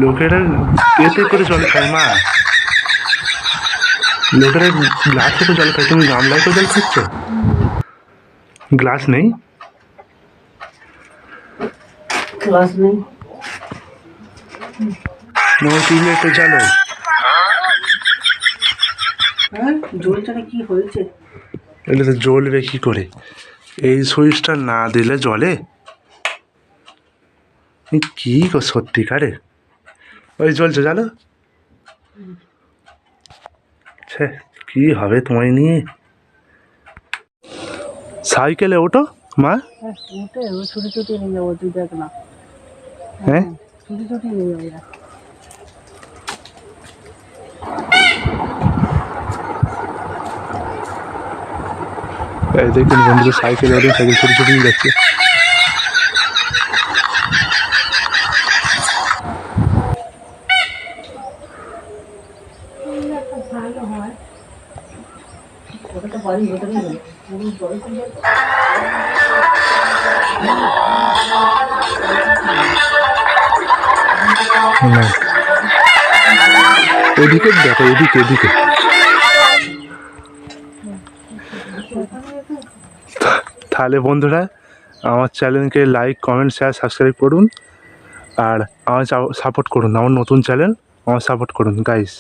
লোকেরা এতে করে জল খায় মা, লোকেরা গ্লাসে তো জল খায়, তুমি গামলায় তো জল খাচ্ছ। গ্লাস নেই, ক্লাস নেই, টিউবলাইট তো জ্বালো। হ্যাঁ জ্বলছে না, কি হয়েছে? এটা তো জ্বলবে কি করে, এই সুইচটা না দিলে জলে কি গো সত্যিকারে। ওই জ্বলছে জানো, ছে কি হবে তোমায় নিয়ে। সাইকেলে ওঠো মা। ওটে ও ছুটি ছুটি নিয়ে যাবো, তুই দেখ না। হ্যাঁ ছুটি ছুটি নিয়ে যাবো। এই দেখুন বন্ধুরা, সাইকেলে ওঠে, সাইকেল ছোটো ছোটো যাচ্ছে। ওটা বাড়ি ভেতরে নেই, এদিকে দেখো, এদিকে এদিকে। তাহলে বন্ধুরা, আমার চ্যানেলকে লাইক কমেন্ট শেয়ার সাবস্ক্রাইব করুন, আর আমার সাপোর্ট করুন, আমার নতুন চ্যানেল, আমার সাপোর্ট করুন গাইস।